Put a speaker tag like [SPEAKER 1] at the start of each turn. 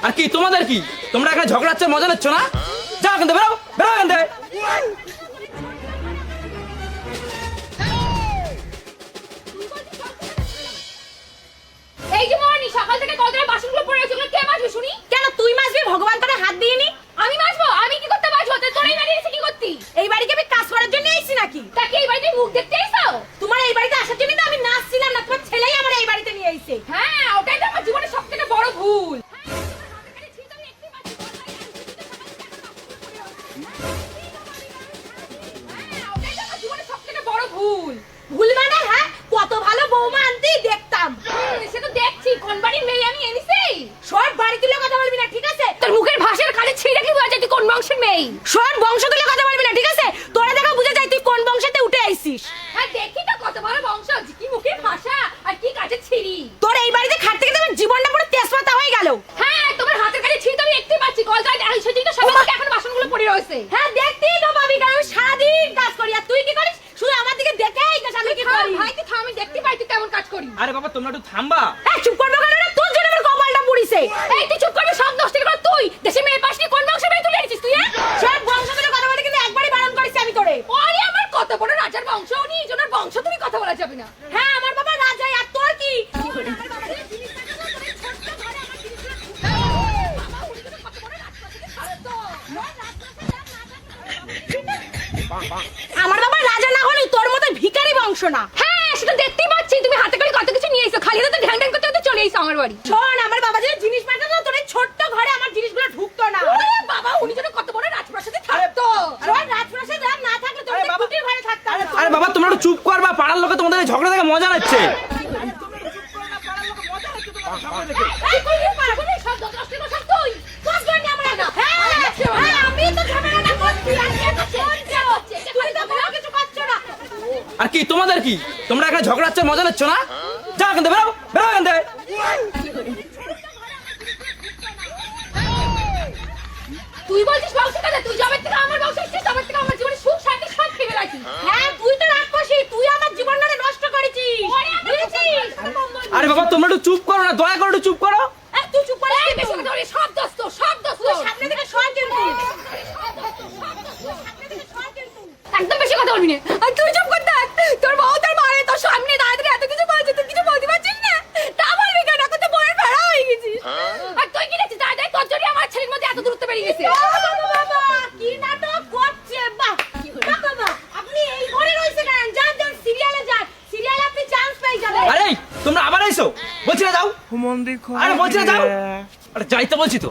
[SPEAKER 1] আর কি তোমাদের কি? তোমরা এখানে ঝগড়াচ্ছে, মজা নিচ্ছ না? যাও এখান থেকে, বেরো বেরো এখান থেকে।
[SPEAKER 2] এই যে মনি, সকাল থেকে কতটা বাসনগুলো পড়ে আছে, ওগুলো কে মাজবে শুনি? কেন তুই মাজবি? ভগবান তোরে হাত দিইনি। আমি মাজবো? আমি কি করতে মাজবো? তোর এই বাড়ি এসে কি করতি? এই বাড়িতে আমি কাজ করার জন্য আইছি নাকি? তা কি এই বাড়িতে মুখ দেখতে আইছো? তোমার এই বাড়িতে আসার জন্য তো আমি নাচছিলাম না, তোমার ছেলেই আমার এই বাড়িতে নিয়ে আইছে। হ্যাঁ, ওটাই তো আমার জীবনের সবথেকে বড় ভুল। ভুল মানে? হ্যাঁ, কত ভালো বৌমা আনতেই দেখতাম। সে তো দেখছি, কোন বাড়ির মেয়ে আমি এনেছি। সব বাড়ি তুলে কথা বলবি না, ঠিক আছে? তোর মুখের ভাষার কানে ছিঁড়ে কি বোঝা যায় তুই কোন বংশের মেয়ে? সব বংশ তুলে কথা বলবি না, ঠিক আছে? তোরা দেখা বুঝা যায় তুই কোন বংশতে উঠে আইছিস। হ্যাঁ, দেখি তো কত বড় বংশ, কি মুখের ভাষা আর কি কাজের ছিঁড়ি। তোর এই বাড়িতে খাটতে গিয়ে আমার জীবনটা পুরো তেজপাতা হয়ে গেল। হ্যাঁ, তোমার হাতের কাছে ছিঁড়ি তো আমি দেখতে পাচ্ছি, কলকাতায় আইছো তুই তো সব এখন বাসনগুলো পড়ে রয়েছে। হ্যাঁ, দেখতেই তো পাবি, কারণ আমি সারাদিন কাজ করি আর তুই কি করিস? শুধু আমার দিকে দেখেই তো আমি কি করি। ভাই তুই থাম, আমি দেখতে পাই তুই কেমন কাজ করিস।
[SPEAKER 1] আরে বাবা তোমরা একটু থামবা।
[SPEAKER 2] এই চুপ করবে কেন রে? তোর জন্য আমার কপালটা পুড়িছে। এই তুই চুপ করবি, সব দোষ থেকে তুই। দেশে মেয়ে পাশনি কোন বংশের মেয়ে তুলে এনেছিস তুই? সব বংশ তুলে কথা বলে কিন্তু একবারই বারণ করেছি আমি তোরে। ওরে আমার কত বড় রাজার বংশ, উনি জনের বংশ তুমি কথা বলা যাবে না। হ্যাঁ, আমার বাবা রাজাই, আর তোর কি? আমার বাবা রাজা না হলে তোর মতো ভিখারি বংশ না। হ্যাঁ, সেটা দেখতেই পাচ্ছি, তুমি হাতে করে কত কিছু নিয়ে এসো, খালি হাতে ঢ্যাং ঢ্যাং করতে করতে চলে এসো আমার বাড়ি। শোন, আমার বাবা যে জিনিস পাঠাতো তোর এই ছোট্ট ঘরে আমার জিনিসগুলো ঢুকতো না। ওরে বাবা, উনি যেন কত বড় রাজপ্রাসাদে থাকতো। শোন, রাজপ্রাসাদে না থাকলে তোর এই কুটির ঘরে থাকতাম।
[SPEAKER 1] আরে বাবা তোমরা একটু চুপ করবা, পাড়ার লোকে তোমাদের এই ঝগড়া দেখে মজা নিচ্ছে।
[SPEAKER 2] এই কই রে পাগল, এই সব দশ টাকা সব তুই কস গন্ডি আমরা না। হ্যাঁ, আমি তো ঝামেলাটা করছি, আর কে তো কোন যাও, তুই তো বড় কিছু করছ না।
[SPEAKER 1] আর কি তোমাদের কি? তোমরা এখানে ঝগড়াচ্ছে, মজা নিচ্ছ না? যাও এখান থেকে, বেরো বেরো এখান থেকে।
[SPEAKER 2] তুই বলছিস বংশ কথা, তুই জবের থেকে আমার বংশ এসেছিস, জবের থেকে আমার জীবনে সুখ শান্তি সব খেয়ে ফেলাছিস। হ্যাঁ, তুই তো রাক্ষসী, তুই আমার জীবনটাকে নষ্ট করেছিস। বুঝেছিস?
[SPEAKER 1] আরে বাবা তোমরা একটু চুপ করো না, দয়া করে একটু চুপ করো।
[SPEAKER 2] এই তুই চুপ করে, এই বেশি কথা বলি, সব দোষ তো, সব দোষ তো। সামনে থেকে সর কিন্তু। একদম বেশি কথা বলবি না। আর তুই চুপ কর থাক। তোর বউ তোর মারে তোর সামনে দাঁড়িয়ে এত কিছু বলছে, তুই কিছু বলতে পারছিস না? তা বলবি কেন? এখন তো বউয়ের ভেড়া হয়ে গেছিস। আর তুই কি দেখছিস? দাঁড়ায় তোর জন্য আমার ছেলের মধ্যে এত দূরত্ব বেরিয়ে গেছে। বাবা, কি নাটক করছে? বাহ, বাবা, আপনি এই ঘরে রইছেন কেন? যান যান, সিরিয়ালে যান, সিরিয়ালে আপনি চান্স পেয়ে যাবেন।
[SPEAKER 1] আরে তোমরা আবার এসো, বলছি না যাও।
[SPEAKER 3] মন্দির
[SPEAKER 1] আরে বলছি না যাও। আরে যাইতে বলছি তো।